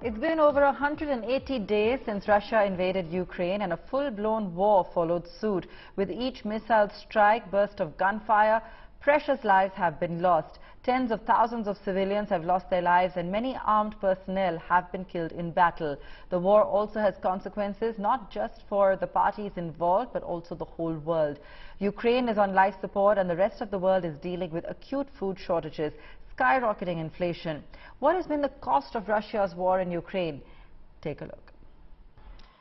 It's been over 180 days since Russia invaded Ukraine, and a full-blown war followed suit. With each missile strike, burst of gunfire, precious lives have been lost. Tens of thousands of civilians have lost their lives, and many armed personnel have been killed in battle. The war also has consequences not just for the parties involved, but also the whole world. Ukraine is on life support, and the rest of the world is dealing with acute food shortages, skyrocketing inflation. What has been the cost of Russia's war in Ukraine? Take a look.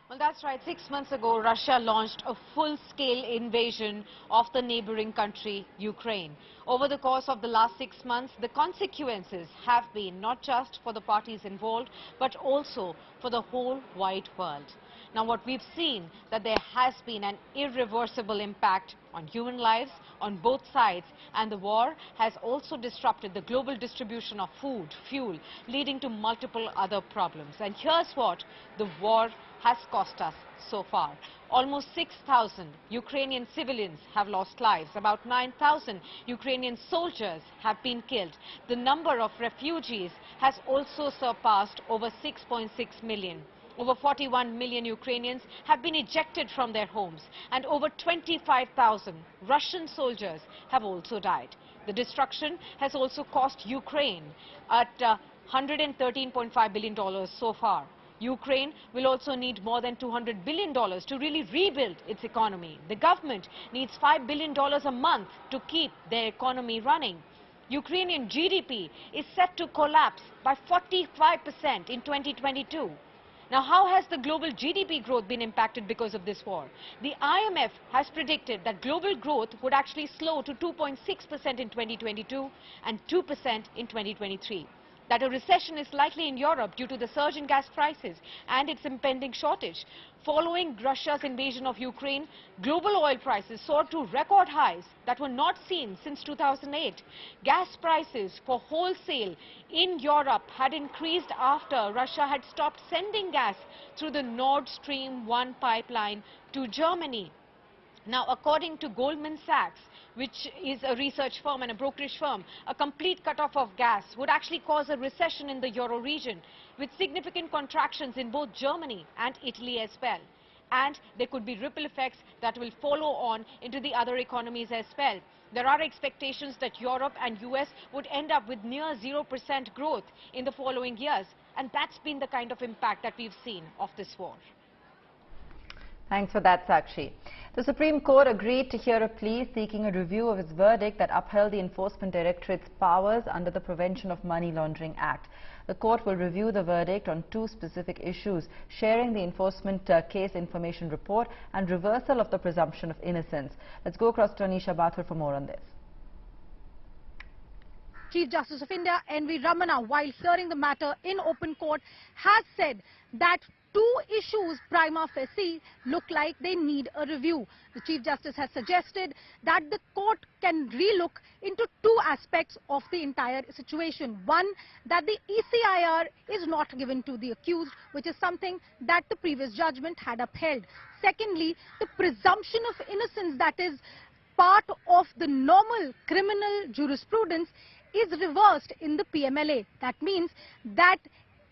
Well, that's right. 6 months ago, Russia launched a full-scale invasion of the neighboring country, Ukraine. Over the course of the last 6 months, the consequences have been not just for the parties involved, but also for the whole wide world. Now, what we've seen that there has been an irreversible impact on human lives on both sides, and the war has also disrupted the global distribution of food, fuel, leading to multiple other problems. And here's what the war has cost us so far. Almost 6,000 Ukrainian civilians have lost lives. About 9,000 Ukrainian soldiers have been killed. The number of refugees has also surpassed over 6.6 million. Over 41 million Ukrainians have been ejected from their homes, and over 25,000 Russian soldiers have also died. The destruction has also cost Ukraine at $113.5 billion so far. Ukraine will also need more than $200 billion to really rebuild its economy. The government needs $5 billion a month to keep their economy running. Ukrainian GDP is set to collapse by 45% in 2022. Now, how has the global GDP growth been impacted because of this war? The IMF has predicted that global growth would actually slow to 2.6% in 2022 and 2% in 2023. That a recession is likely in Europe due to the surge in gas prices and its impending shortage. Following Russia's invasion of Ukraine, global oil prices soared to record highs that were not seen since 2008. Gas prices for wholesale in Europe had increased after Russia had stopped sending gas through the Nord Stream 1 pipeline to Germany. Now, according to Goldman Sachs, which is a research firm and a brokerage firm, a complete cutoff of gas would actually cause a recession in the Euro region, with significant contractions in both Germany and Italy as well. And there could be ripple effects that will follow on into the other economies as well. There are expectations that Europe and US would end up with near 0% growth in the following years. And that's been the kind of impact that we've seen of this war. Thanks for that, Sakshi. The Supreme Court agreed to hear a plea seeking a review of its verdict that upheld the Enforcement Directorate's powers under the Prevention of Money Laundering Act. The court will review the verdict on two specific issues: sharing the enforcement case information report and reversal of the presumption of innocence. Let's go across to Anisha Bathur for more on this. Chief Justice of India N.V. Ramana, while hearing the matter in open court, has said that two issues prima facie look like they need a review. The Chief Justice has suggested that the court can relook into two aspects of the entire situation. One, that the ECIR is not given to the accused, which is something that the previous judgment had upheld. Secondly, the presumption of innocence that is part of the normal criminal jurisprudence is reversed in the PMLA. That means that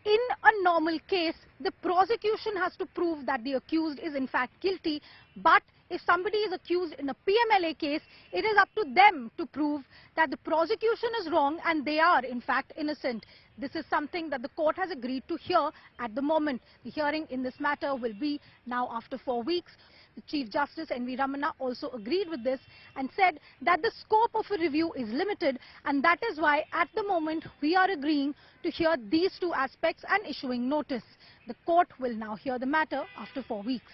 in a normal case, the prosecution has to prove that the accused is in fact guilty, but if somebody is accused in a PMLA case, it is up to them to prove that the prosecution is wrong and they are in fact innocent. This is something that the court has agreed to hear at the moment. The hearing in this matter will be now after 4 weeks. The Chief Justice N.V. Ramana also agreed with this and said that the scope of a review is limited, and that is why at the moment we are agreeing to hear these two aspects and issuing notice. The court will now hear the matter after 4 weeks.